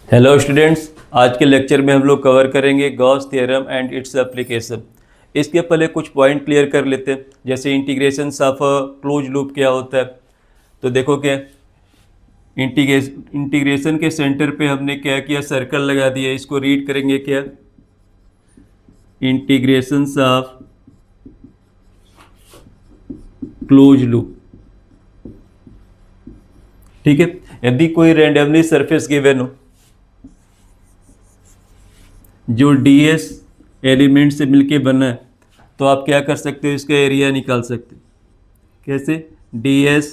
Hello students, आज के lecture में हम लोग कवर करेंगे Gauss theorem and its application. इसके पहले कुछ पॉइंट क्लियर कर लेते हैं, जैसे इंटीग्रेशन ऑफ क्लोज लूप क्या होता है। तो देखो क्या इंटीग्रेशन के सेंटर पे हमने क्या किया, सर्कल लगा दिया। इसको रीड करेंगे क्या, इंटीग्रेशन ऑफ क्लोज लूप। ठीक है, यदि कोई रैंडमली सरफेस गिवन हो जो ds एलिमेंट से मिलके बना है, तो आप क्या कर सकते हो, इसका एरिया निकाल सकते हो। कैसे? ds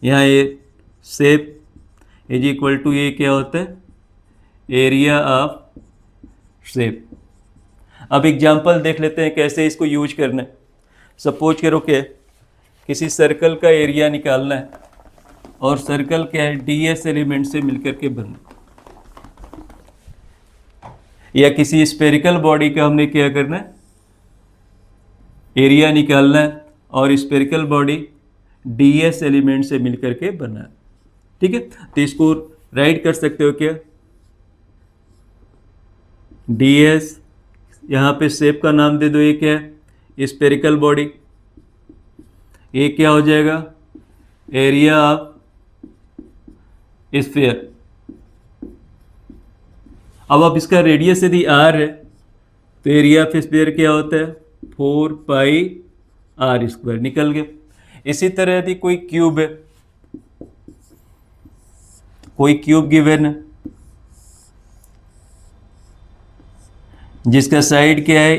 यहाँ ये शेप इज इक्वल टू ये क्या होता है, एरिया ऑफ शेप। अब एग्जांपल देख लेते हैं कैसे इसको यूज करना है। सपोज करो कि किसी सर्कल का एरिया निकालना है और सर्कल क्या है, ds एलिमेंट से मिलकर के बना। या किसी स्फेरिकल बॉडी का हमने क्या करना है, एरिया निकालना है और स्फेरिकल बॉडी ds एलिमेंट से मिलकर के बना है। ठीक है, तो इसको राइट कर सकते हो क्या, ds, यहाँ पे शेप का नाम दे दो, ये क्या है, स्फेरिकल बॉडी। ये क्या हो जाएगा, एरिया ऑफ स्फीयर। अब इसका रेडियस यदि r है तो एरिया ऑफ स्फीयर क्या होता है, 4 पाई r स्क्वायर। निकल गया। इसी तरह यदि कोई क्यूब है, कोई क्यूब गिवन है जिसका साइड क्या है,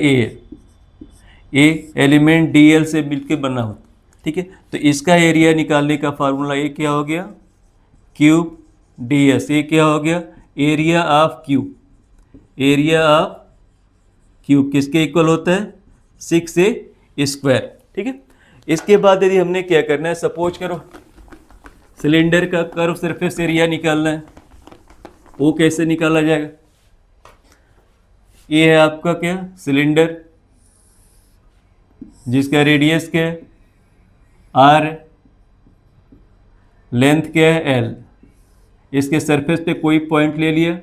ए एलिमेंट dl से मिलके बना होता। ठीक है, तो इसका एरिया निकालने का फार्मूला ये क्या हो गया, क्यूब ds। ये क्या हो गया, area of cube. Area of cube किसके इक्वल होता है, 6a स्क्वायर। ठीक है, इसके बाद यदि हमने क्या करना है, सपोज करो सिलेंडर का कर्व सरफेस एरिया निकालना है। वो कैसे निकाला जाएगा, ये है आपका क्या, सिलेंडर जिसका रेडियस क्या है, r, लेंथ क्या है, l। इसके सरफेस पे कोई पॉइंट ले लिया,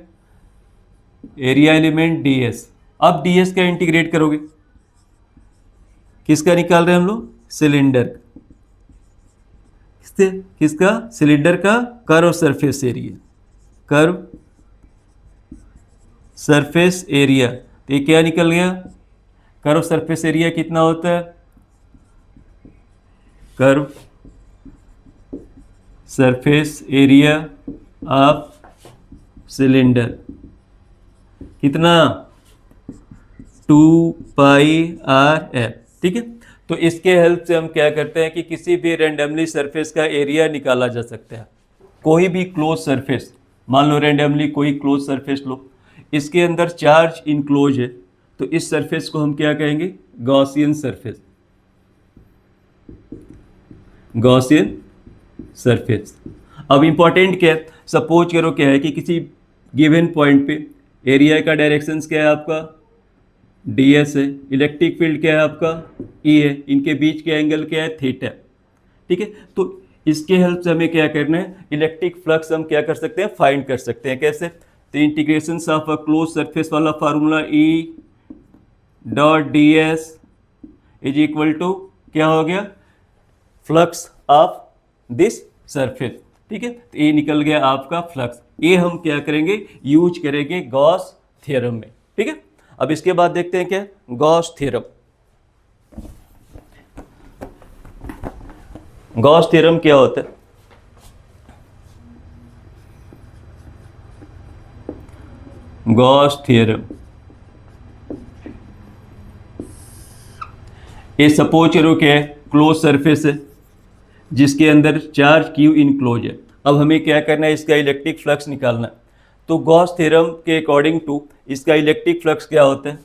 एरिया एलिमेंट ds। अब ds का इंटीग्रेट करोगे, किसका निकाल रहे हैं हम लोग, सिलेंडर। किसका, सिलेंडर का curve surface area, curve surface area. तो ये क्या निकल गया, कर्व सरफेस एरिया कितना होता है, curve surface area of cylinder कितना, 2 पाई r f। ठीक है, तो इसके हेल्प से हम क्या करते हैं कि किसी भी रैंडमली सरफेस का एरिया निकाला जा सकता है। कोई भी क्लोज सरफेस, मान लो रैंडमली कोई क्लोज सरफेस लो, इसके अंदर चार्ज इनक्लोज है, तो इस सरफेस को हम क्या कहेंगे, गॉसियन सरफेस। Gaussian surface. अब इंपॉर्टेंट क्या है, सपोज करो क्या है कि किसी गिवन पॉइंट पे एरिया का डायरेक्शन क्या है आपका, ds है, इलेक्ट्रिक फील्ड क्या है आपका, E है, इनके बीच के एंगल क्या है, थीटा। ठीक है, तो इसके हेल्प से हमें क्या करना है, इलेक्ट्रिक फ्लक्स हम क्या कर सकते हैं, फाइंड कर सकते हैं। कैसे, तो integration of a close surface वाला formula, E dot ds is equal to क्या हो गया, फ्लक्स ऑफ दिस सरफेस। ठीक है, तो ये निकल गया आपका फ्लक्स। ये हम क्या करेंगे, यूज करेंगे गॉस थ्योरम में। ठीक है, अब इसके बाद देखते हैं क्या, गॉस थ्योरम। गॉस थ्योरम क्या होता है, गॉस थ्योरम, ये सपोज करो क्या है, क्लोज सरफेस है जिसके अंदर चार्ज क्यू इनक्लोज है। अब हमें क्या करना है, इसका इलेक्ट्रिक फ्लक्स निकालना है। तो गॉस थ्योरम के अकॉर्डिंग टू इसका इलेक्ट्रिक फ्लक्स क्या होता है,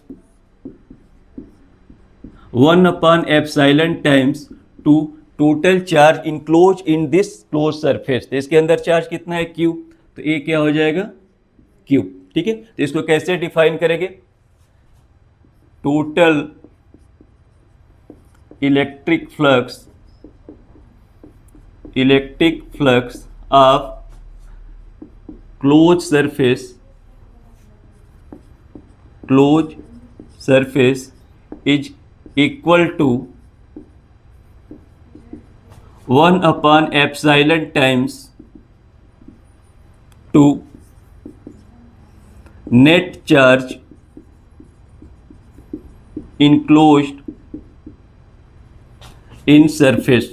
1/ε times to total charge enclose in this close surface. तो इसके अंदर चार्ज कितना है, क्यू, तो ये क्या हो जाएगा, क्यू। ठीक है, तो इसको कैसे डिफाइन करेंगे, total electric flux of close surface close surface is equal to 1 upon epsilon times 2 net charge enclosed in surface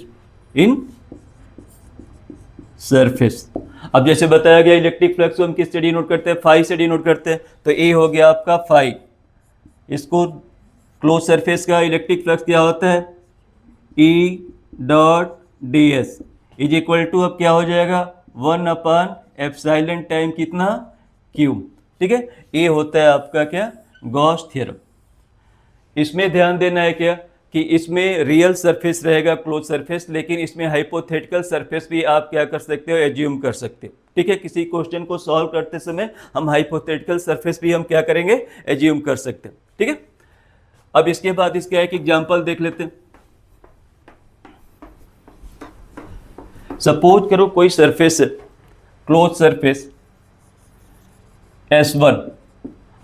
अब जैसे बताया गया इलेक्ट्रिक फ्लक्स को हम किस से डिनोट करते हैं, फाई से डिनोट करते हैं। तो ए हो गया आपका फाई। इसको क्लोज सरफेस का इलेक्ट्रिक फ्लक्स क्या होता है, E dot D S is equal to, अब क्या हो जाएगा 1 अपॉन एप्सिलॉन टाइम कितना, क्यू। ठीक है, ये होता है आपका क्या, गॉस थ्योरम। इसमें ध्यान देना है क्या कि इसमें रियल सरफेस रहेगा क्लोज सरफेस, लेकिन इसमें हाइपोथेटिकल सरफेस भी आप क्या कर सकते हो, एज्यूम कर सकते हो। ठीक है, किसी क्वेश्चन को सॉल्व करते समय हम हाइपोथेटिकल सरफेस भी हम क्या करेंगे, एज्यूम कर सकते हैं। ठीक है, अब इसके बाद इसका एक एग्जांपल देख लेते हैं। सपोज करो कोई सरफेस है, क्लोज सरफेस S1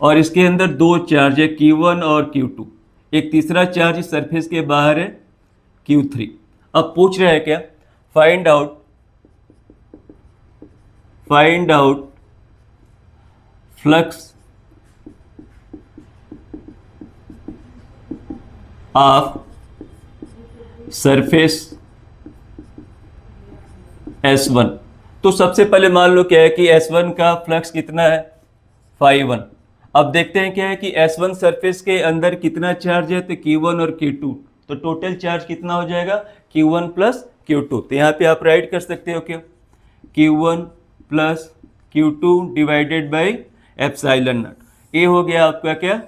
और इसके अंदर दो चार्ज है Q1 और Q2, एक तीसरा चार्ज इस सरफेस के बाहर है Q3। अब पूछ रहा है क्या, find out flux of surface S1। तो सबसे पहले मान लो क्या है कि S1 का फ्लक्स कितना है, φ1। अब देखते हैं क्या है कि S1 सरफेस के अंदर कितना चार्ज है, तो Q1 और Q2, तो टोटल चार्ज कितना हो जाएगा, Q1 प्लस Q2। तो यहाँ पे आप राइट कर सकते हो क्या, Q1 plus Q2 divided by epsilon not. ये हो गया आपका क्या,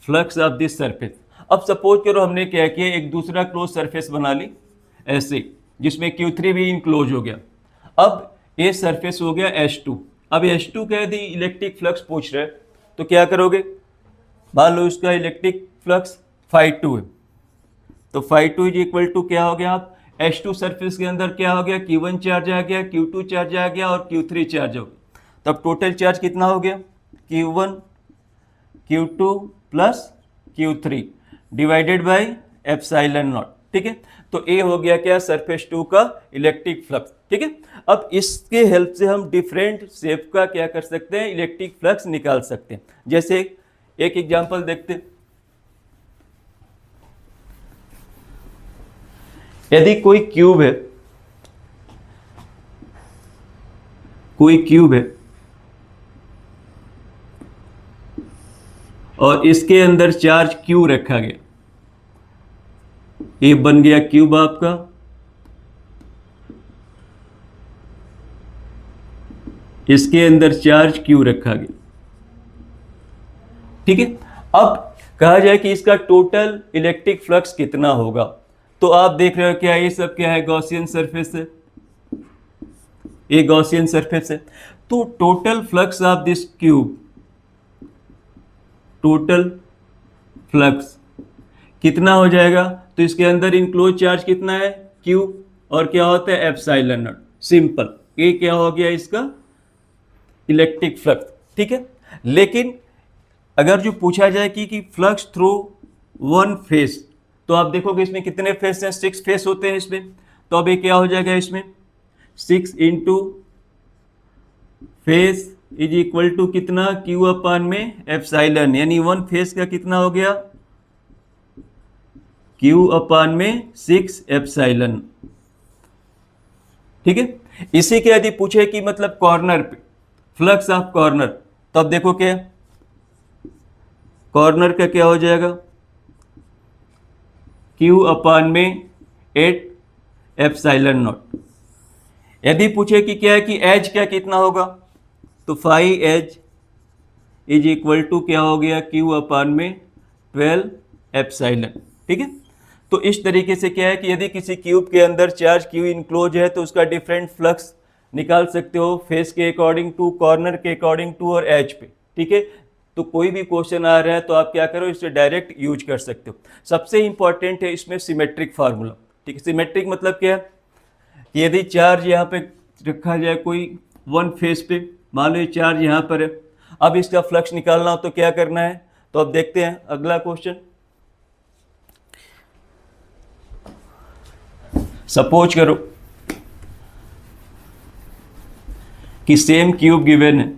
फ्लक्स ऑफ दिस सरफेस। अब सपोज करो हमने क्या किया, एक दूसरा क्लोज सरफेस बना ली ऐसे, जिसमें Q3 भी इनक्लोज हो गया। अब ये सरफेस हो गया H2। अब H2 का यदि इलेक्ट्रिक फ्लक्स पूछ रहे तो क्या करोगे, मान लो इसका इलेक्ट्रिक फ्लक्स φ2 है, तो φ2 इज इक्वल टू क्या हो गया, आप H2 सरफेस के अंदर क्या हो गया, Q1 चार्ज आ गया, Q2 चार्ज आ गया और Q3 चार्ज हो गया। तब टोटल चार्ज कितना हो गया, Q1 Q2 plus Q3 divided by epsilon not. ठीक है, तो ये हो गया क्या, सरफेस 2 का इलेक्ट्रिक फ्लक्स। ठीक है, अब इसके हेल्प से हम डिफरेंट शेप का क्या कर सकते हैं, इलेक्ट्रिक फ्लक्स निकाल सकते हैं। जैसे एक एग्जांपल देखते हैं, यदि कोई क्यूब है और इसके अंदर चार्ज Q रखा गया, ये बन गया क्यूब आपका। इसके अंदर चार्ज Q रखा गया। ठीक है, अब कहा जाए कि इसका टोटल इलेक्ट्रिक फ्लक्स कितना होगा, तो आप देख रहे हो क्या, ये सब क्या है, गॉसियन सरफेस है, ये गॉसियन सरफेस है। तो total flux of this cube, total flux कितना हो जाएगा, तो इसके अंदर इनक्लोज चार्ज कितना है, Q, और क्या होता है, एप्सिलॉन नॉट। सिंपल, ये क्या हो गया इसका इलेक्ट्रिक फ्लक्स। ठीक है, लेकिन अगर जो पूछा जाए कि फ्लक्स थ्रू वन फेस, तो आप देखोगे इसमें कितने फेस हैं, 6 फेस होते हैं इसमें। तो अब ये क्या हो जाएगा, इसमें 6 into face is equal to कितना, Q अपान में एप्सिलॉन, यानी वन फेस का कितना हो गया, Q अपान में 6 एप्सिलॉन। ठीक है, इसी के यदि पूछे कि मतलब कॉर्नर पे फ्लक्स ऑफ कॉर्नर, तो अब देखो क्या, कॉर्नर का क्या हो जाएगा, Q अपान में 8 एप्सिलॉन नॉट। यदि पूछे कि क्या है कि एज क्या कितना होगा, तो phi edge is equal to क्या हो गया, Q अपान में 12 एप्सिलॉन। ठीक है, तो इस तरीके से क्या है कि यदि किसी क्यूब के अंदर चार्ज Q इनक्लोज है तो उसका डिफरेंट फ्लक्स निकाल सकते हो, फेस के अकॉर्डिंग टू, कॉर्नर के अकॉर्डिंग टू और एज पे। ठीक है, तो कोई भी क्वेश्चन आ रहा है तो आप क्या करो, इसे डायरेक्ट यूज कर सकते हो। सबसे इंपॉर्टेंट है इसमें सिमेट्रिक फार्मूला। ठीक है, सिमेट्रिक मतलब क्या है कि यदि चार्ज यहाँ पे रखा जाए कोई वन फेस पे, मान लो ये चार्ज यहाँ पर है, अब इसका फ्लक्स निकालना हो तो क्या करना है, तो अब देखते हैं अगला क्वेश्चन। सपोज करो कि सेम क्यूब गिवन है,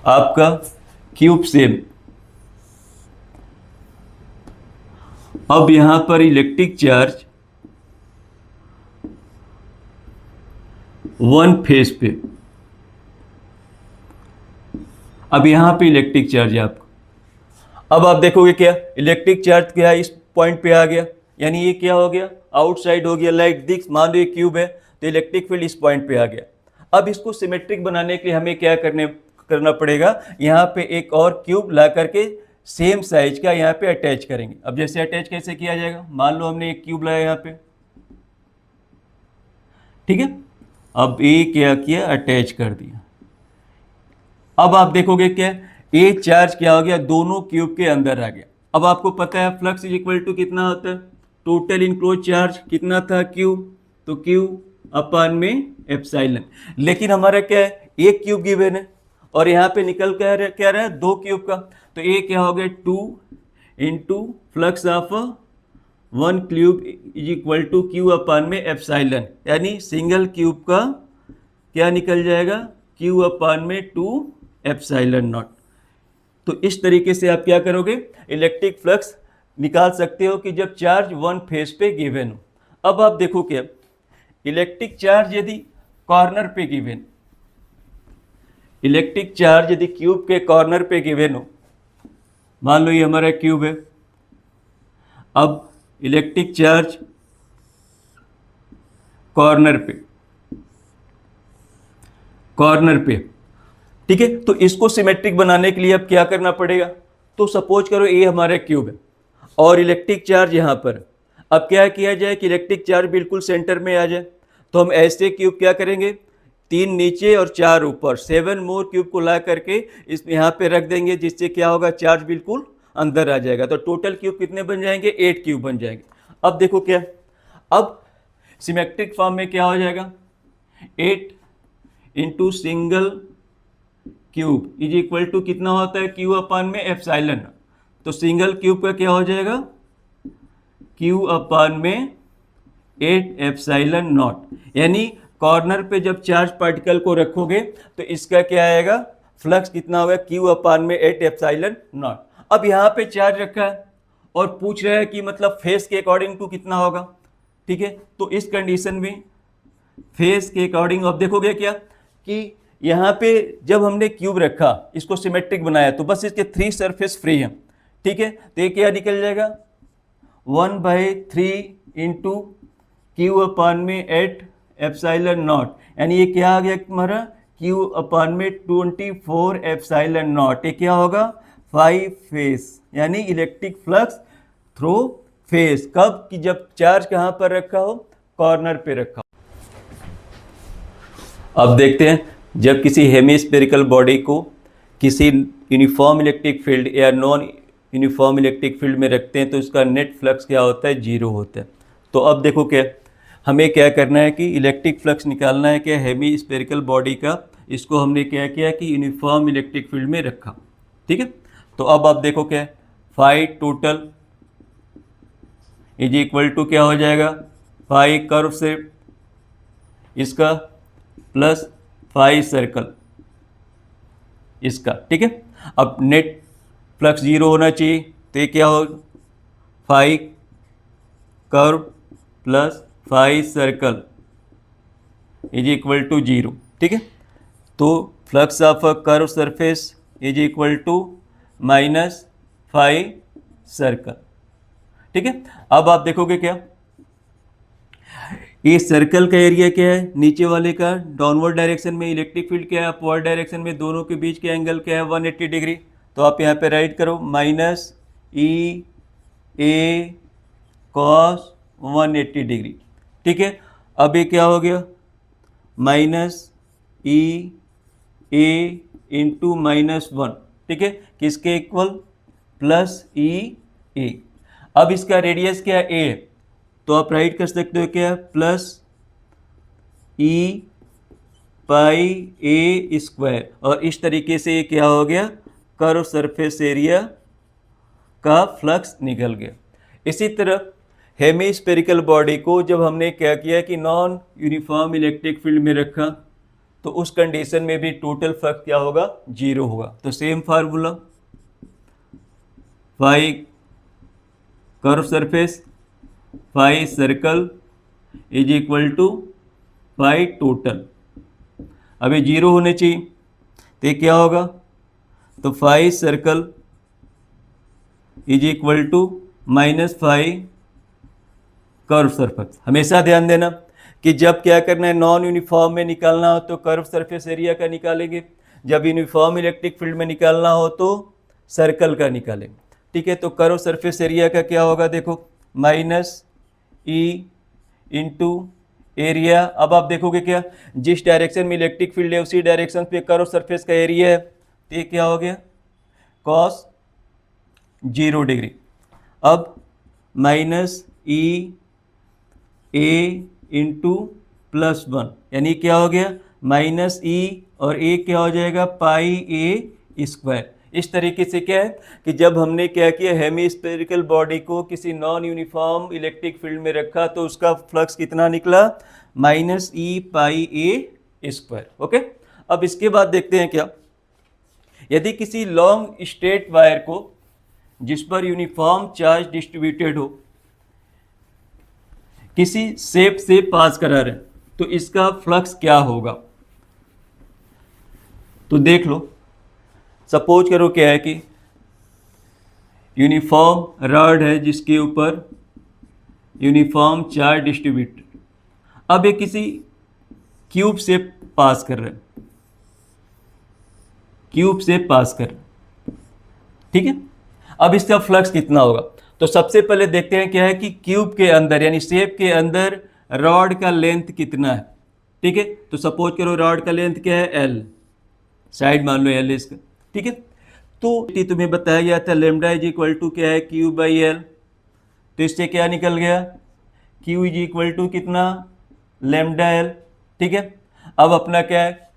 आपका क्यूब सेम। अब यहां पर इलेक्ट्रिक चार्ज वन फेज पे, अब यहां पे इलेक्ट्रिक चार्ज है आपका। अब आप देखोगे क्या, इलेक्ट्रिक चार्ज क्या है, इस पॉइंट पे आ गया, यानी ये क्या हो गया, आउटसाइड हो गया। लाइट दिख, मान लो ये क्यूब है तो इलेक्ट्रिक फील्ड इस पॉइंट पे आ गया। अब इसको सिमेट्रिक बनाने के लिए हमें क्या करना पड़ेगा, यहाँ पे एक और क्यूब ला करके सेम साइज का यहाँ पे अटैच करेंगे। अब जैसे अटैच कैसे किया जाएगा, मान लो हमने एक क्यूब लाया यहाँ पे, ठीक है। अब ये क्या किया, अटैच कर दिया। अब आप देखोगे क्या, ये चार्ज क्या हो गया, दोनों क्यूब के अंदर आ गया। अब आपको पता है फ्लक्स इज इक्वल टू कितना होता है, टोटल इनक्लोज चार्ज कितना था, क्यू, तो क्यू अपान में एप्सिलॉन। लेकिन हमारा क्या है, एक क्यूब गिवन है और यहाँ पे निकल क्या रहा है, दो क्यूब का, तो ये क्या हो गया, 2 into flux of one cube is equal to q upon में एप्सिलॉन, यानी सिंगल क्यूब का क्या निकल जाएगा, क्यू अपान में 2 एप्सिलॉन नॉट। तो इस तरीके से आप क्या करोगे, इलेक्ट्रिक फ्लक्स निकाल सकते हो कि जब चार्ज वन फेज पे गिवन हो। अब आप देखो क्या, इलेक्ट्रिक चार्ज यदि कॉर्नर पे गिवन, इलेक्ट्रिक चार्ज यदि क्यूब के कॉर्नर पे गिवन हो, मान लो ये हमारा क्यूब है, अब इलेक्ट्रिक चार्ज कॉर्नर पे, ठीक है। तो इसको सिमेट्रिक बनाने के लिए अब क्या करना पड़ेगा, तो सपोज करो ये हमारा क्यूब है और इलेक्ट्रिक चार्ज यहाँ पर। अब क्या किया जाए कि इलेक्ट्रिक चार्ज बिल्कुल सेंटर में आ जाए, तो हम ऐसे क्यूब क्या करेंगे, 3 नीचे और 4 ऊपर, 7 मोर क्यूब को ला करके इस यहाँ पे रख देंगे, जिससे क्या होगा, चार्ज बिल्कुल अंदर आ जाएगा। तो टोटल क्यूब कितने बन जाएंगे, 8 क्यूब बन जाएंगे। अब देखो क्या, अब सिमेट्रिक फॉर्म में क्या हो जाएगा, 8 into single cube is equal to कितना होता है, क्यू अपान में एप्सिलॉन। तो सिंगल क्यूब का क्या हो जाएगा, क्यू अपान में 8 एप्सिलॉन नॉट, यानी कॉर्नर पे जब चार्ज पार्टिकल को रखोगे तो इसका क्या आएगा, फ्लक्स कितना होगा, क्यू अपान में 8 एप्सिलॉन नॉट। अब यहाँ पे चार्ज रखा है और पूछ रहा है कि मतलब फेस के अकॉर्डिंग टू कितना होगा, ठीक है। तो इस कंडीशन में फेस के अकॉर्डिंग अब देखोगे क्या कि यहाँ पे जब हमने क्यूब रखा, इसको सिमेट्रिक बनाया, तो बस इसके 3 सरफेस फ्री हैं, ठीक है। तो ये क्या निकल जाएगा, 1/3 इंटू क्यू अपान में 8 एप्सिलॉन नॉट, यानी ये क्या आ गया हमारा, क्यू अपान में 24 एप्सिलॉन नॉट। ये क्या होगा, 5 फेस, यानी इलेक्ट्रिक फ्लक्स थ्रू फेस। कब कि जब चार्ज कहाँ पर रखा हो, कॉर्नर पे रखा हो। अब देखते हैं, जब किसी हेमिस्फेरिकल बॉडी को किसी यूनिफॉर्म इलेक्ट्रिक फील्ड या नॉन यूनिफॉर्म इलेक्ट्रिक फील्ड में रखते हैं तो उसका नेट फ्लक्स क्या होता है, 0 होता है। तो अब देखो क्या, हमें क्या करना है कि इलेक्ट्रिक फ्लक्स निकालना है क्या, हेमिस्फेरिकल बॉडी का, इसको हमने क्या किया कि यूनिफॉर्म इलेक्ट्रिक फील्ड में रखा, ठीक है। तो अब आप देखो क्या, phi total is equal to क्या हो जाएगा, फाई कर्व से इसका प्लस फाई सर्कल इसका, ठीक है। अब नेट फ्लक्स 0 होना चाहिए, तो ये क्या हो, phi curve plus phi circle is equal to 0, ठीक है। तो flux of a curve surface is equal to minus phi circle, ठीक है। अब आप देखोगे क्या, ये सर्कल का एरिया क्या है, नीचे वाले का डाउनवर्ड डायरेक्शन में, इलेक्ट्रिक फील्ड क्या है, अपवर्ड डायरेक्शन में, दोनों के बीच के एंगल क्या है, 180 डिग्री। तो आप यहाँ पे राइट करो, माइनस ई ए कॉस 180 डिग्री, ठीक है। अब ये क्या हो गया, माइनस ई ए इंटू -1, ठीक है, किसके इक्वल, प्लस ई ए। अब इसका रेडियस क्या है, ए, तो आप राइट कर सकते हो क्या, प्लस ई पाई ए स्क्वायर, और इस तरीके से ये क्या हो गया, कर्व सरफेस एरिया का फ्लक्स निकल गया। इसी तरह हेमीस्फेरिकल बॉडी को जब हमने क्या किया कि नॉन यूनिफॉर्म इलेक्ट्रिक फील्ड में रखा, तो उस कंडीशन में भी टोटल फ्लक्स क्या होगा, 0 होगा। तो same formula, phi curve surface phi circle is equal to phi total. अब ये 0 होने चाहिए, तो ये क्या होगा, तो phi circle is equal to minus phi curve surface. हमेशा ध्यान देना कि जब क्या करना है, नॉन यूनिफॉर्म में निकालना हो तो कर्व सरफेस एरिया का निकालेंगे, जब यूनिफॉर्म इलेक्ट्रिक फील्ड में निकालना हो तो सर्कल का निकालेंगे। ठीक है, तो कर्व सरफेस एरिया का क्या होगा, देखो माइनस ई इंटू एरिया। अब आप देखोगे क्या, जिस डायरेक्शन में इलेक्ट्रिक फील्ड है उसी डायरेक्शन पे कर्व सरफेस का एरिया है, तो ये क्या हो गया, कॉस 0 डिग्री। अब माइनस ई ए इंटू प्लस 1, यानी क्या हो गया, माइनस ई और ए क्या हो जाएगा, पाई ए स्क्वायर। इस तरीके से क्या है कि जब हमने क्या किया, हेमीस्फेरिकल बॉडी को किसी नॉन यूनिफॉर्म इलेक्ट्रिक फील्ड में रखा तो उसका फ्लक्स कितना निकला, माइनस ई पाई ए स्क्वायर। ओके, अब इसके बाद देखते हैं क्या, यदि किसी लॉन्ग स्ट्रेट वायर को जिस पर यूनिफॉर्म चार्ज डिस्ट्रीब्यूटेड हो किसी शेप से पास करा रहे, तो इसका फ्लक्स क्या होगा। तो देख लो, सपोज करो क्या है कि यूनिफॉर्म रॉड है जिसके ऊपर यूनिफॉर्म चार्ज डिस्ट्रीब्यूटेड, अब ये किसी क्यूब से पास कर रहे हैं, क्यूब से पास कर रहे हैं, ठीक है। अब इसका फ्लक्स कितना होगा, तो सबसे पहले देखते हैं क्या है कि क्यूब के अंदर यानी शेप के अंदर रॉड का लेंथ कितना है। ठीक है, तो सपोज करो रॉड का लेंथ क्या है, एल, साइड मान लो एल इसका। ठीक है, तो तुम्हें बताया गया था लेमडा इज इक्वल टू क्या है, क्यू बाई एल। तो इससे क्या निकल गया, क्यू इज इक्वल टू कितना, लेमडा एल। ठीक है, अब अपना क्या है,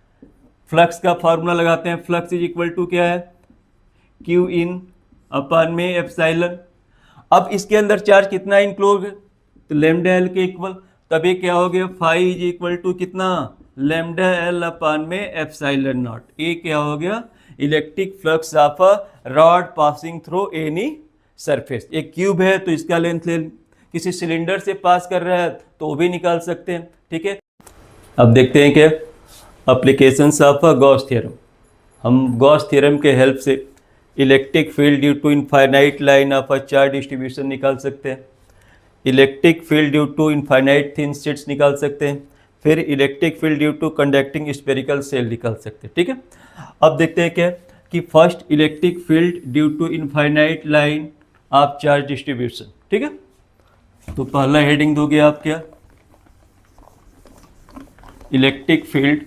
फ्लक्स का फॉर्मूला लगाते हैं। फ्लक्स इज इक्वल टू क्या है, क्यू इन अपान में एप्सिलॉन। अब इसके अंदर चार्ज कितना इंक्लोज है, तो लेमडा एल के इक्वल, तभी क्या हो गया, फाई इज इक्वल टू कितना, लेमडा एल अपान में एप्सिलॉन नॉट। ये क्या हो गया, electric flux of a rod passing through any surface. एक क्यूब है तो इसका लेंथ ले, किसी सिलेंडर से पास कर रहा है तो वो भी निकाल सकते हैं। ठीक है, अब देखते हैं क्या applications of a Gauss theorem. हम गॉस थ्योरम के हेल्प से electric field due to infinite line of a charge distribution निकाल सकते हैं, electric field due to infinite thin sheets निकाल सकते हैं, फिर electric field due to conducting spherical shell निकाल सकते हैं। ठीक है, अब देखते हैं क्या कि first electric field due to infinite line of charge distribution. ठीक है, तो पहला हेडिंग दोगे आप क्या, electric field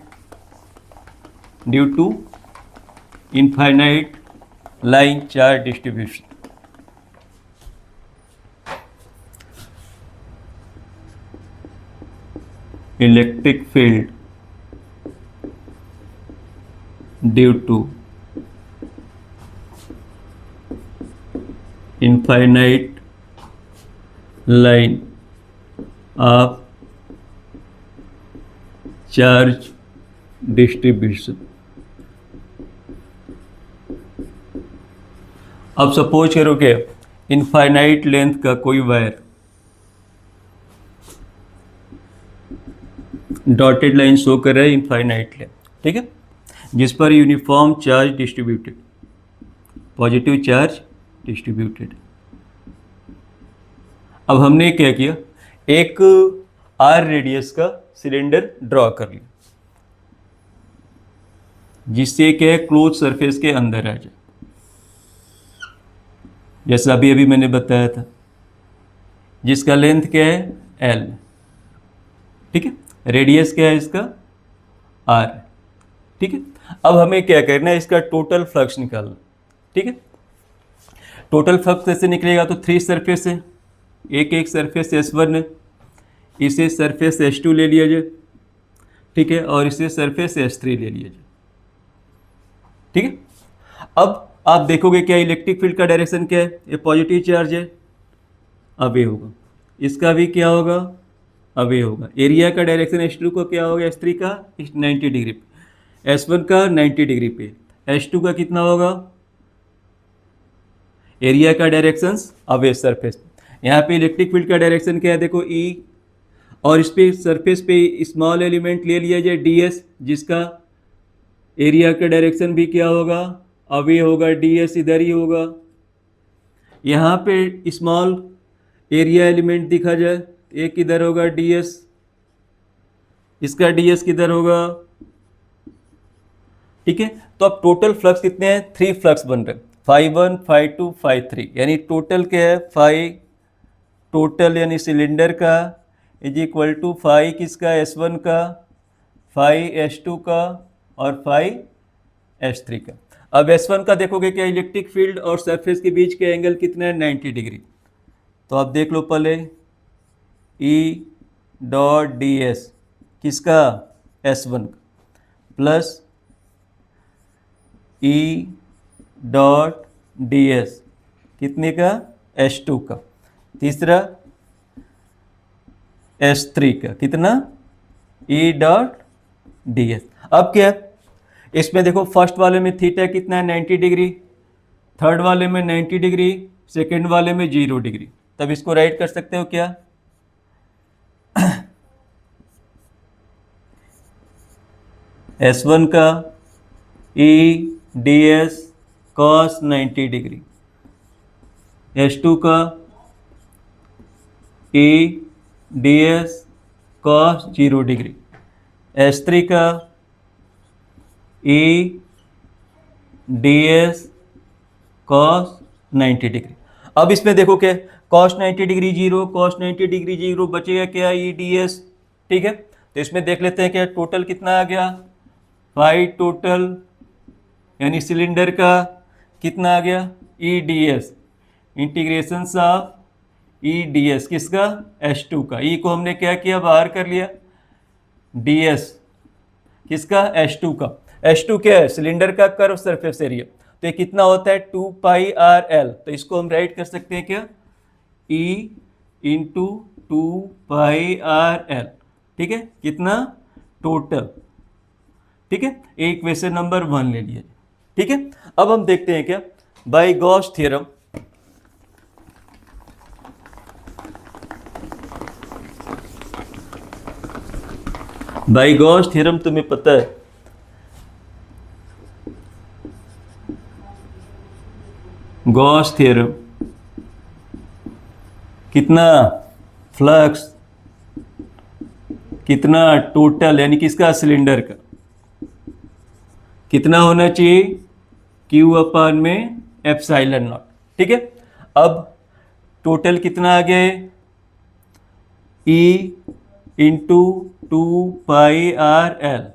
due to infinite line charge distribution. Electric field due to infinite line of charge distribution. अब सपोज करो कि इनफाइनाइट लेंथ का कोई वायर डॉटेड लाइन शो कर रहा है इनफाइनाइट लेंथ, ठीक है, जिस पर uniform charge distributed, positive charge distributed. अब हमने क्या किया, एक आर रेडियस का सिलेंडर ड्रॉ कर लिया जिससे क्या क्लोज सरफेस के अंदर आ जाए, जैसा अभी अभी मैंने बताया था, जिसका लेंथ क्या है, एल। ठीक है, रेडियस क्या है इसका, आर। ठीक है, अब हमें क्या करना है, इसका टोटल फ्लक्स निकालना। ठीक है, टोटल फ्लक्स कैसे निकलेगा, तो 3 सरफेस है, एक सरफेस S1 है, इसे सरफेस S2 ले लिया जाए, ठीक है, और इससे सरफेस S3 ले लिया जाए। ठीक है, अब आप देखोगे क्या इलेक्ट्रिक फील्ड का डायरेक्शन क्या है, ये पॉजिटिव चार्ज है, अवे होगा, इसका भी क्या होगा, अवे होगा। एरिया का डायरेक्शन H2 को क्या होगा, S3 का 90 डिग्री पे, S1 का 90 डिग्री पे, H2 का कितना होगा, एरिया का डायरेक्शन अवे सरफेस। यहाँ पे इलेक्ट्रिक फील्ड का डायरेक्शन क्या है, देखो E, और इस पे सरफेस पे स्मॉल एलिमेंट ले लिया जाए ds, जिसका एरिया का डायरेक्शन भी क्या होगा, अवे होगा, ds इधर ही होगा। यहाँ पे स्मॉल एरिया एलिमेंट दिखा जाए, एक किधर होगा, ds, इसका ds किधर होगा। ठीक है, तो अब टोटल फ्लक्स कितने हैं, 3 फ्लक्स बन रहे हैं, φ1 φ2 φ3, यानी टोटल क्या है, फाई टोटल यानी सिलेंडर का इज इक्वल टू फाई किसका, S1 का, फाई S2 का, और फाई S3 का। अब S1 का देखोगे क्या, इलेक्ट्रिक फील्ड और सरफेस के बीच के एंगल कितने हैं, 90 डिग्री। तो आप देख लो पहले E डॉट ds किसका, S1 का, प्लस E डॉट ds कितने का, S2 का, तीसरा S3 का, कितना, E डॉट ds। अब क्या है, इसमें देखो फर्स्ट वाले में थीटा कितना है, 90 डिग्री, थर्ड वाले में 90 डिग्री, सेकेंड वाले में 0 डिग्री। तब इसको राइट कर सकते हो क्या, S1 का E ds cos 90 degree, S2 का E ds cos 0 degree, S3 का E ds cos 90 डिग्री। अब इसमें देखो क्या, cos 90 डिग्री 0, cos 90 डिग्री 0, बचेगा क्या, E ds। ठीक है, तो इसमें देख लेते हैं क्या टोटल कितना आ गया, फाई टोटल यानी सिलेंडर का कितना आ गया, E ds, integration of E ds किसका, H2 का, E को हमने क्या किया, बाहर कर लिया, ds किसका, H2 का। H2 क्या है, सिलेंडर का कर्व सरफेस एरिया, तो ये कितना होता है, 2 पाई आर एल। तो इसको हम राइट कर सकते हैं क्या, E इंटू 2 पाई आर एल। ठीक है, कितना टोटल। ठीक है, एक इक्वेशन नंबर 1 ले लिया। ठीक है, अब हम देखते हैं क्या, by Gauss theorem by Gauss theorem तुम्हें पता है, गॉस थ्योरम कितना, फ्लक्स कितना टोटल यानी किसका, सिलेंडर का, कितना होना चाहिए, Q अपान में एप्सिलॉन नॉट। ठीक है, अब टोटल कितना आ गया, E इंटू 2 पाई आर एल,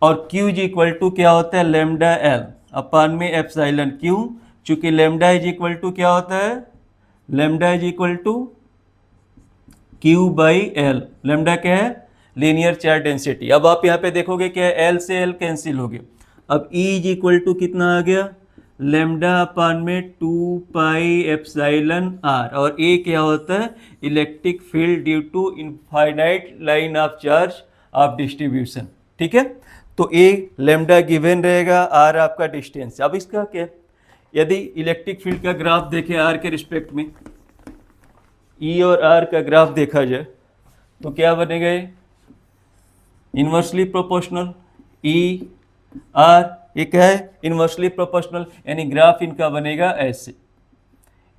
और Q इज इक्वल टू क्या होता है, लेमडा एल अपान में एप्सिलॉन। क्यों, चूंकि लेमडा इज इक्वल टू क्या होता है, lambda is equal to Q by L. Lambda क्या है, लीनियर चार्ज डेंसिटी। अब आप यहाँ पे देखोगे क्या, L से L कैंसिल हो गया, अब E इज इक्वल टू कितना आ गया, लेमडा अपान में 2 पाई एप्सिलॉन आर, और ए क्या होता है, electric field due to infinite line of charge of distribution. ठीक है, तो ए लेमडा गिवन रहेगा, आर आपका डिस्टेंस। अब इसका क्या, यदि इलेक्ट्रिक फील्ड का ग्राफ देखें आर के रिस्पेक्ट में, ई और आर का ग्राफ देखा जाए तो क्या बनेगा, इन्वर्सली प्रोपोर्शनल। ई आर ये क्या है, इन्वर्सली प्रोपोर्शनल, यानी ग्राफ इनका बनेगा ऐसे,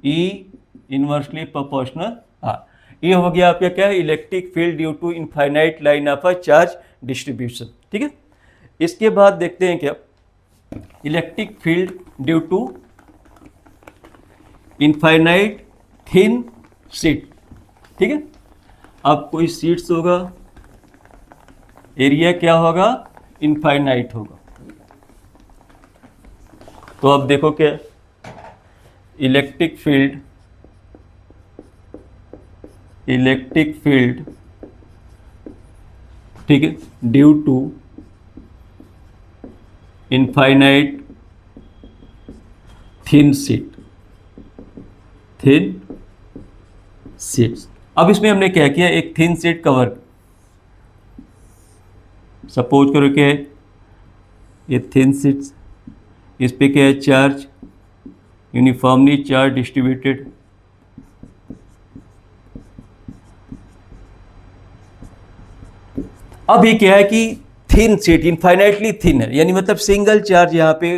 ई इन्वर्सली प्रोपोर्शनल आर। ये हो गया आपका क्या है, electric field due to infinite line of a charge distribution. ठीक है, इसके बाद देखते हैं क्या, electric field due to infinite thin sheet. ठीक है, अब कोई शीट्स होगा, एरिया क्या होगा, इनफाइनाइट होगा। तो अब देखो क्या, इलेक्ट्रिक फील्ड ठीक है, due to infinite thin sheets. अब इसमें हमने क्या किया, एक थिन शीट कवर, सपोज करो क्या है ये थिन शीट्स, इस पे क्या है चार्ज, यूनिफॉर्मली चार्ज डिस्ट्रीब्यूटेड। अब ये क्या है कि थिन शीट इनफाइनाइटली थिन है, यानी मतलब सिंगल चार्ज यहाँ पे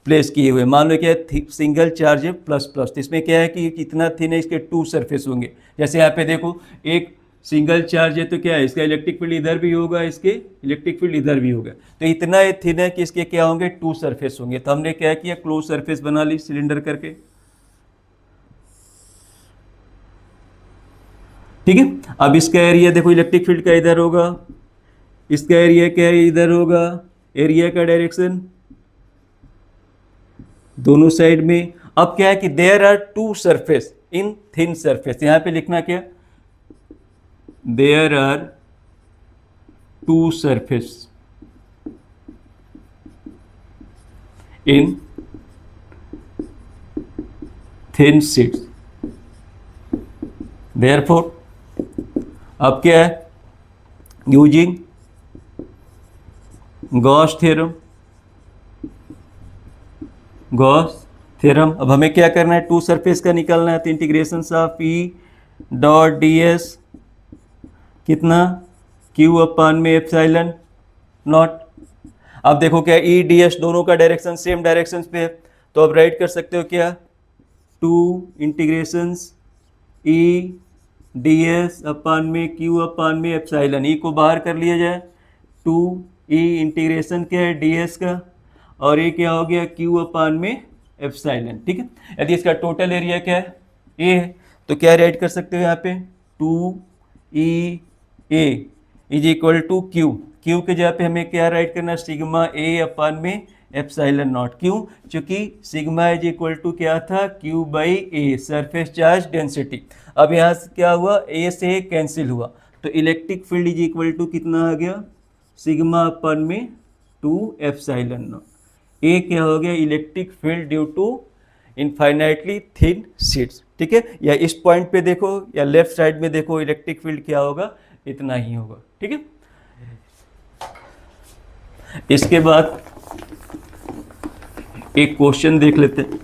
प्लेस किए हुए। मान लो क्या है सिंगल चार्ज है प्लस प्लस, तो इसमें क्या है कि कितना थिन है, इसके टू सरफेस होंगे। जैसे यहाँ पे देखो एक सिंगल चार्ज है तो क्या है, इसका इलेक्ट्रिक फील्ड इधर भी होगा, इसके इलेक्ट्रिक फील्ड इधर भी होगा, तो इतना ये थिन है कि इसके क्या होंगे, टू सरफेस होंगे। तो हमने क्या किया, क्लोज सरफेस बना ली सिलेंडर करके। ठीक है, अब इसका एरिया देखो, इलेक्ट्रिक फील्ड का इधर होगा, इसका एरिया क्या है इधर होगा, एरिया का डायरेक्शन दोनों साइड में। अब क्या है कि there are two surface in thin surface, यहां पे लिखना क्या, there are two surface in thin sheets. Therefore अब क्या है, यूजिंग गॉस थ्योरम, अब हमें क्या करना है, टू सरफेस का निकालना है, तो integration of E dot D S कितना, क्यू अपान में एप्सिलॉन नॉट। अब देखो क्या ई डी एस दोनों का डायरेक्शन सेम डायरेक्शन पे है, तो अब राइट कर सकते हो क्या, two integrations E D S upon में क्यू अपान में एप्सिलॉन, ई को बाहर कर लिया जाए, टू ई इंटीग्रेशन क्या है डी एस का, और ये क्या हो गया, क्यू अपान में एप्सिलॉन। ठीक है, यदि इसका टोटल एरिया क्या है, ए है, तो क्या राइट कर सकते हो यहाँ पे, two E A is equal to Q, Q के जगह पे हमें क्या राइट करना है, सिग्मा ए अपान में एप्सिलॉन नॉट। क्यों, क्योंकि सिग्मा इज इक्वल टू क्या था, Q by a surface charge density. अब यहाँ से क्या हुआ, ए से कैंसिल हुआ, तो electric field is equal to कितना आ गया, सिग्मा अपन में टू एप्सिलॉन नॉट। ए क्या हो गया, electric field due to infinitely thin sheets. ठीक है, या इस पॉइंट पे देखो या लेफ्ट साइड में देखो, इलेक्ट्रिक फील्ड क्या होगा, इतना ही होगा। ठीक है, इसके बाद एक क्वेश्चन देख लेते हैं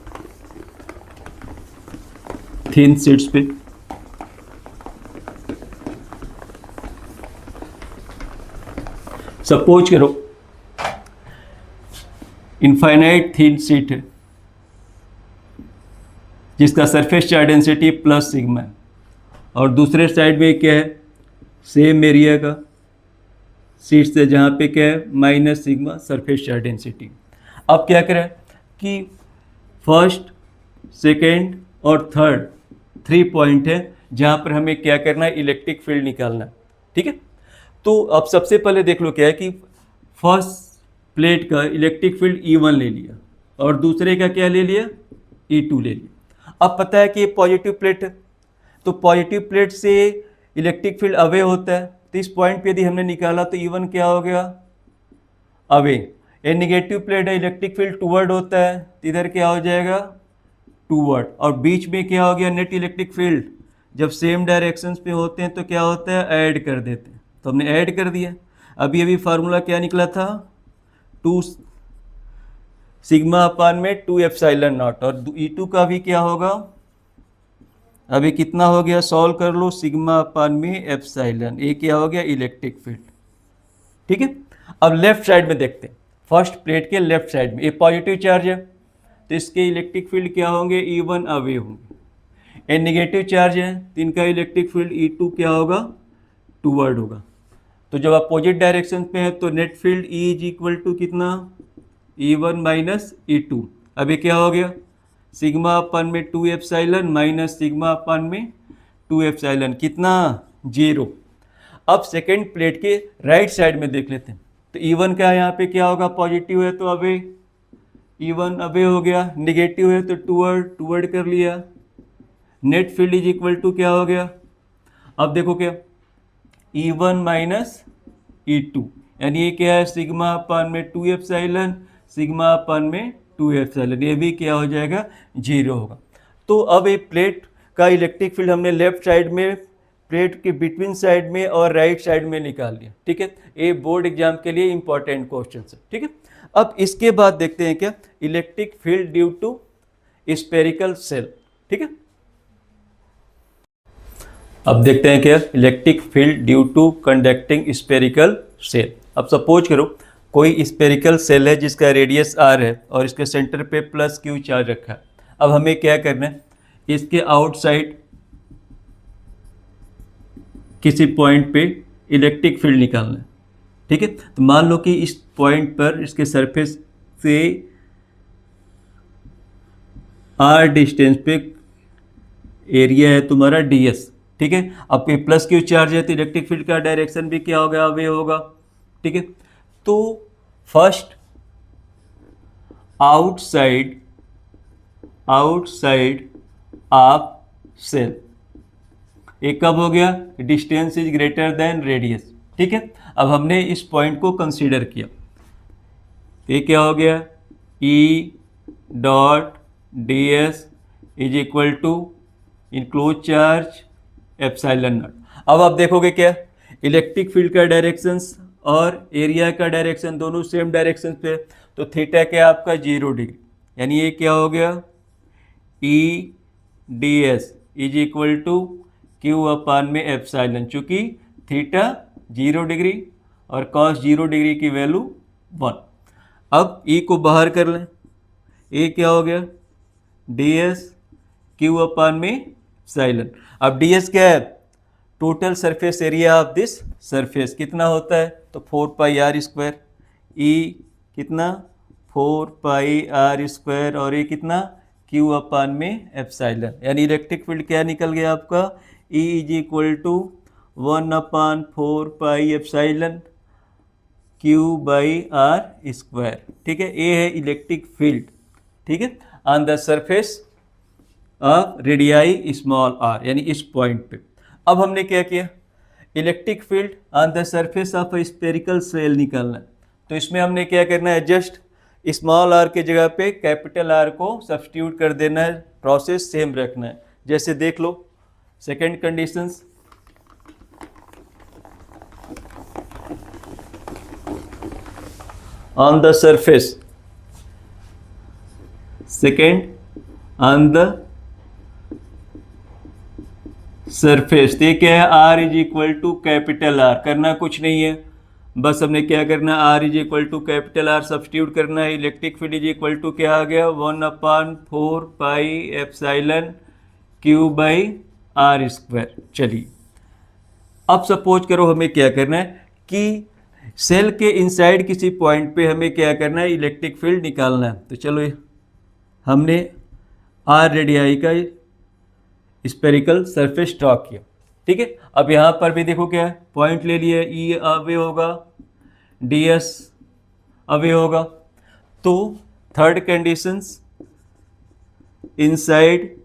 थिन शीट्स पे। सपोज करो इनफाइनाइट थिन शीट है जिसका surface charge density plus sigma है, और दूसरे साइड में क्या है, सेम एरिया का शीट से जहाँ पे क्या है minus sigma surface charge density. अब क्या करें कि फर्स्ट सेकेंड और थर्ड 3 पॉइंट है जहाँ पर हमें क्या करना है, इलेक्ट्रिक फील्ड निकालना है। ठीक है, तो अब सबसे पहले देख लो क्या है कि फर्स्ट प्लेट का इलेक्ट्रिक फील्ड E1 ले लिया और दूसरे का क्या ले लिया, E2 ले लिया। अब पता है कि ये पॉजिटिव प्लेट है, तो पॉजिटिव प्लेट से इलेक्ट्रिक फील्ड अवे होता है, तो इस पॉइंट पे यदि हमने निकाला तो E1 क्या हो गया, अवे। ये निगेटिव प्लेट है, इलेक्ट्रिक फील्ड टूवर्ड होता है, तो इधर क्या हो जाएगा, टूवर्ड। और बीच में क्या हो गया, नेट इलेक्ट्रिक फील्ड। जब सेम डायरेक्शंस पे होते हैं तो क्या होता है, ऐड कर देते हैं, तो हमने ऐड कर दिया। अभी अभी फार्मूला क्या निकला था, 2 सिग्मा अपान में 2 एप्सिलॉन नॉट, और E2 का भी क्या होगा, अभी कितना हो गया, सॉल्व कर लो, सिग्मा अपान में एप्सिलॉन, ये क्या हो गया, इलेक्ट्रिक फील्ड। ठीक है, अब लेफ्ट साइड में देखते हैं, फर्स्ट प्लेट के लेफ्ट साइड में ये पॉजिटिव चार्ज है, तो इसके इलेक्ट्रिक फील्ड क्या होंगे, E1 अवे होंगे। ये नेगेटिव चार्ज है, तो इनका इलेक्ट्रिक फील्ड E2 क्या होगा, टूवर्ड होगा। तो जब अपोजिट डायरेक्शन पे है तो net field E is equal to कितना, E1 माइनस E2। अभी क्या हो गया, सिग्मा अपन में 2 एप्सिलॉन माइनस सिग्मा अपन में 2 एप्सिलॉन, कितना, 0। अब सेकेंड प्लेट के राइट साइड में देख लेते हैं, तो E1 का यहाँ पे क्या होगा, पॉजिटिव है तो अवे, E1 अवे हो गया, निगेटिव है तो टूवर्ड कर लिया, net field is equal to क्या हो गया। अब देखो क्या, E1 माइनस E2, यानी ये क्या है सिग्मा अपान में 2 एप्सिलॉन, सिग्मा अपान में 2 एप्सिलॉन, ये भी क्या हो जाएगा 0 होगा। तो अब एक प्लेट का इलेक्ट्रिक फील्ड हमने लेफ्ट साइड में, प्लेट के बिटवीन साइड में और राइट साइड में निकाल लिया, ठीक है। ये बोर्ड एग्जाम के लिए इंपॉर्टेंट क्वेश्चन है, ठीक है। अब इसके बाद देखते हैं क्या, electric field due to spherical shell, ठीक है। अब देखते हैं क्या, electric field due to conducting spherical shell. अब सपोज करो कोई स्फेरिकल सेल है जिसका रेडियस r है और इसके सेंटर पे प्लस q चार्ज रखा है। अब हमें क्या करना है, इसके आउटसाइड किसी पॉइंट पे इलेक्ट्रिक फील्ड निकालना है, ठीक है। तो मान लो कि इस पॉइंट पर इसके सरफेस से r डिस्टेंस पे एरिया है तुम्हारा ds, ठीक है। अब ये प्लस क्यू चार्ज है तो इलेक्ट्रिक फील्ड का डायरेक्शन भी क्या होगा, वे होगा, ठीक है। तो फर्स्ट आउटसाइड ऑफ सेल, ये कब हो गया, distance is greater than radius, ठीक है। अब हमने इस पॉइंट को कंसीडर किया, ये क्या हो गया, E dot D S is equal to enclose charge epsilon naught. अब आप देखोगे क्या, इलेक्ट्रिक फील्ड का डायरेक्शंस और एरिया का डायरेक्शन दोनों सेम डायरेक्शन पे, तो थीटा क्या आपका 0 डिग्री, यानी ये क्या हो गया, E D S is equal to q upon में एप्सिलॉन, चूँकि थीटा 0 डिग्री और कॉस 0 डिग्री की वैल्यू 1। अब E को बाहर कर लें, ये क्या हो गया, डी एस क्यू अपान में एप्सिलॉन। अब डी एस क्या है, total surface area of this surface कितना होता है, तो 4 पाई आर स्क्वायर, ई कितना 4 पाई आर स्क्वायर और ये कितना क्यू अपान में एप्सिलॉन, यानी इलेक्ट्रिक फील्ड क्या निकल गया आपका, E is equal to 1/4 pi epsilon Q by R square, ठीक है। ये है इलेक्ट्रिक फील्ड, ठीक है, on the surface of radii small R, यानी इस पॉइंट पे। अब हमने क्या किया, electric field on the surface of spherical shell निकालना है। तो इसमें हमने क्या करना है, जस्ट स्मॉल आर के जगह पे कैपिटल आर को सब्स्टिट्यूट कर देना है, प्रोसेस सेम रखना है। जैसे देख लो second conditions, on the surface, second on the surface, ये क्या है, R is equal to capital R, करना कुछ नहीं है, बस हमने क्या करना, R is equal to capital R substitute करना है। Electric field is equal to क्या आ गया, 1/4 pi epsilon Q by R square. चलिए अब सपोज करो हमें क्या करना है कि सेल के इनसाइड किसी पॉइंट पे हमें क्या करना है, इलेक्ट्रिक फील्ड निकालना है। तो चलो हमने आर रेडियाई का स्फेरिकल सरफेस ड्रॉ किया, ठीक है। अब यहाँ पर भी देखो क्या है, पॉइंट ले लिया, ई अवे होगा, डी एस अवे होगा। तो third conditions, inside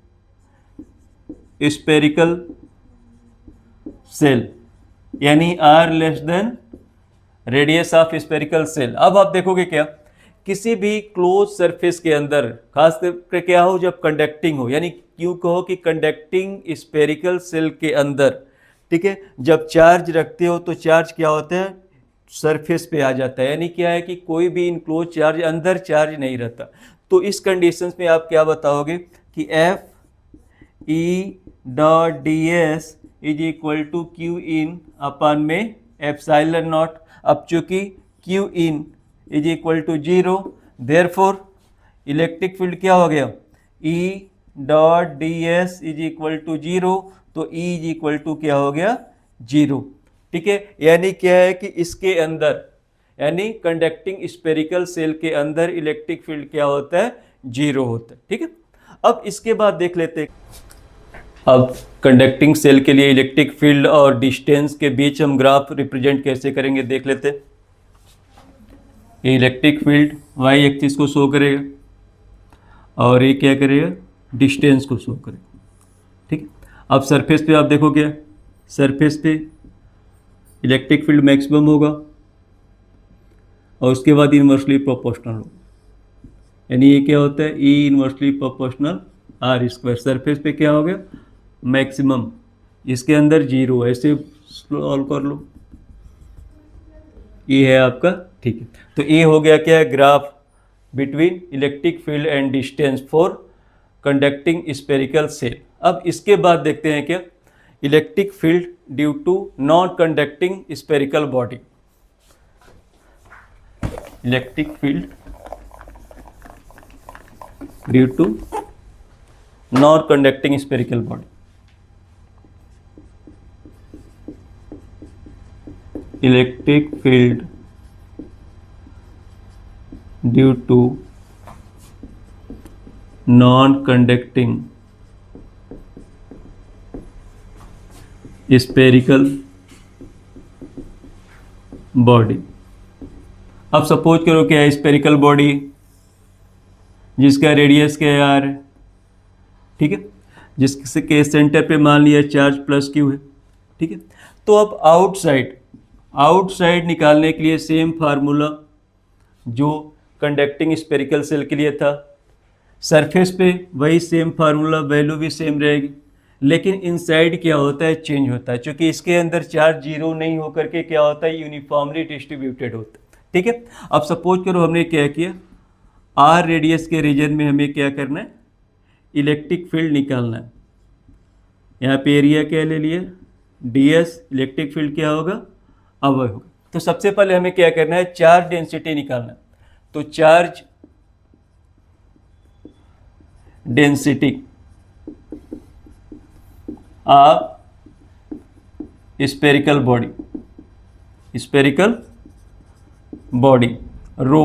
spherical shell, यानी R less than radius of spherical shell. अब आप देखोगे क्या, किसी भी क्लोज सरफेस के अंदर, खास करके क्या हो जब कंडक्टिंग हो, यानी क्यों कहो कि कंडक्टिंग स्फेरिकल सेल के अंदर, ठीक है, जब चार्ज रखते हो तो चार्ज क्या होता है, सरफेस पे आ जाता है, यानी क्या है कि कोई भी इनक्लोज चार्ज, अंदर चार्ज नहीं रहता। तो इस कंडीशंस में आप क्या बताओगे कि F E dot D S is equal to q in upon में एप्सिलॉन नॉट। अब चूंकि q in is equal to 0, therefore electric field क्या हो गया, E dot D S is equal to 0, तो E इज इक्वल टू क्या हो गया 0, ठीक है। यानी क्या है कि इसके अंदर, यानी कंडक्टिंग स्फेरिकल सेल के अंदर इलेक्ट्रिक फील्ड क्या होता है, 0 होता है, ठीक है। अब इसके बाद देख लेते हैं, अब कंडक्टिंग सेल के लिए इलेक्ट्रिक फील्ड और डिस्टेंस के बीच हम ग्राफ रिप्रेजेंट कैसे करेंगे देख लेते हैं। ये इलेक्ट्रिक फील्ड वाई एक्सिस को शो करेगा और ये क्या करेगा, डिस्टेंस को शो करेगा, ठीक है। अब सरफेस पे आप देखो क्या, सरफेस पे इलेक्ट्रिक फील्ड मैक्सिमम होगा और उसके बाद इन्वर्सली प्रोपोर्शनल हो, यानी ये क्या होता है, E inversely proportional R square. Surface पे क्या हो गया, मैक्सिमम, इसके अंदर जीरो, ऐसे सॉल्व कर लो, ये है आपका, ठीक है। तो ये हो गया क्या, graph between electric field and distance for conducting spherical shell. अब इसके बाद देखते हैं क्या, electric field due to non conducting spherical body. Electric field due to non conducting spherical body. Electric field due to non-conducting spherical body। अब suppose करो क्या है, स्पेरिकल बॉडी जिसका रेडियस क्या है आर है, ठीक है, जिसके सेंटर पे मान लिया चार्ज प्लस क्यू है, ठीक है। तो अब आउटसाइड निकालने के लिए सेम फार्मूला जो कंडक्टिंग स्पेरिकल सेल के लिए था, सरफेस पे वही सेम फार्मूला, वैल्यू भी सेम रहेगी, लेकिन इनसाइड क्या होता है, चेंज होता है, क्योंकि इसके अंदर चार्ज जीरो नहीं होकर के क्या होता है, यूनिफॉर्मली डिस्ट्रीब्यूटेड होता है, ठीक है। अब सपोज करो हमने क्या किया, आर रेडियस के रीजन में हमें क्या करना है, इलेक्ट्रिक फील्ड निकालना है। यहाँ पे एरिया क्या ले लिया, ds, इलेक्ट्रिक फील्ड क्या होगा, अवय होगा। तो सबसे पहले हमें क्या करना है, चार्ज डेंसिटी निकालना है। तो charge density of spherical body rho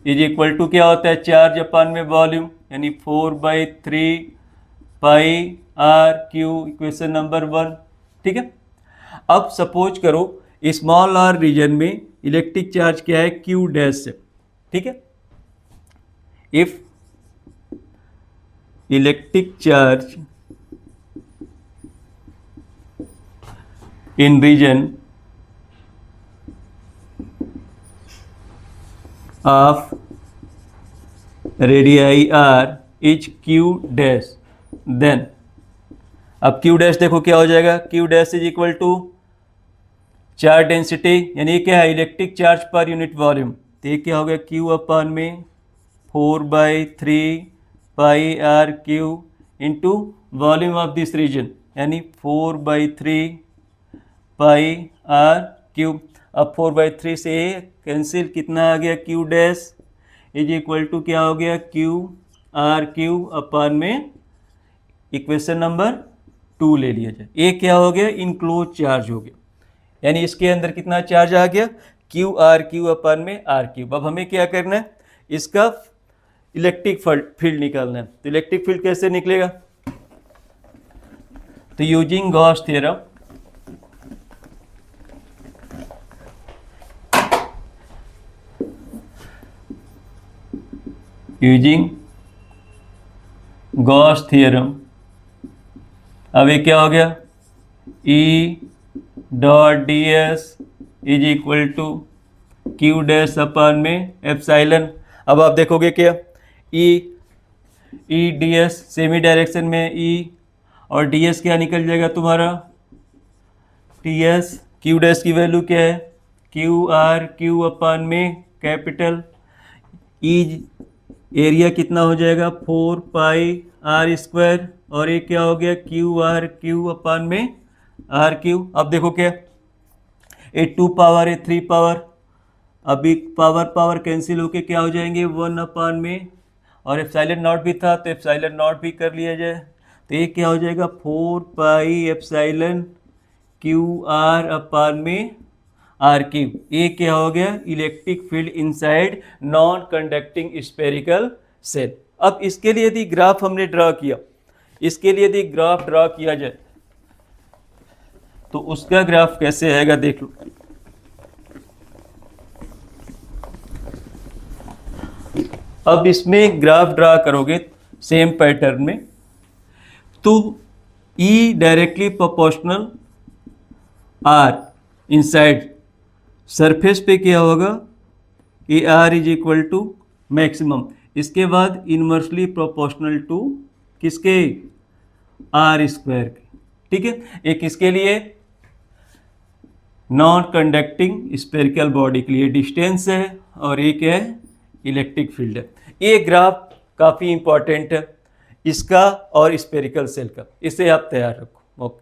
is equal to क्या होता है, चार्ज अपान में वॉल्यूम, यानी 4/3 pi R cube, equation number 1, ठीक है। अब सपोज करो स्मॉल आर रीजन में इलेक्ट्रिक चार्ज क्या है, क्यू डैश से, ठीक है। If electric charge in region of radii r is q dash, then अब q डैश देखो क्या हो जाएगा, q dash is equal to charge density, यानी क्या है, electric charge per unit volume. तो ये क्या हो गया, q अपान में 4/3 pi R cube into volume of this region, यानी 4/3 पाई आर क्यूब। अब 4/3 से कैंसिल, कितना आ गया, Q dash is equal to क्या हो गया, क्यू आर क्यू अपान में इक्वेशन नंबर 2 ले लिया जाए। ये क्या हो गया, इनक्लोज चार्ज हो गया, यानी इसके अंदर कितना चार्ज आ गया, क्यू आर क्यू अपान में आर क्यूब। अब हमें क्या करना है, इसका इलेक्ट्रिक फील्ड निकालना है। तो इलेक्ट्रिक फील्ड कैसे निकलेगा, तो using Gauss theorem, using Gauss theorem, अब ये क्या हो गया, E dot D S is equal to Q dash upon में एप्सिलॉन। अब आप देखोगे क्या, E D S same direction में E, और डी एस क्या निकल जाएगा तुम्हारा, टी एस। क्यू डैश की वैल्यू क्या है, क्यू आर क्यू अपान में कैपिटल ई, एरिया कितना हो जाएगा, 4 पाई आर स्क्वायर, और ये क्या हो गया, क्यू आर क्यू अपान में आर क्यू। अब देखो क्या, ये 2 पावर है 3 पावर, अभी पावर कैंसिल होके क्या हो जाएंगे, 1 अपान में, और एप्सिलॉन नॉट भी था तो एप्सिलॉन नॉट भी कर लिया जाए। तो ये क्या हो जाएगा, 4 pi epsilon Q R upon में आर क्यू। ये क्या हो गया, electric field inside non conducting spherical shell. अब इसके लिए यदि ग्राफ हमने ड्रा किया, इसके लिए यदि ग्राफ ड्रा किया जाए तो उसका ग्राफ कैसे आएगा, देख लो। अब इसमें ग्राफ ड्रा करोगे सेम पैटर्न में, तो E directly proportional R inside, surface पे क्या होगा, E R is equal to maximum, इसके बाद इनवर्सली प्रोपोर्शनल टू किसके, आर स्क्वायर के, ठीक है। एक इसके लिए नॉन कंडक्टिंग स्फेरिकल बॉडी के लिए डिस्टेंस है और एक है इलेक्ट्रिक फील्ड है। ये ग्राफ काफ़ी इंपॉर्टेंट है इसका और स्फेरिकल सेल का, इसे आप तैयार रखो।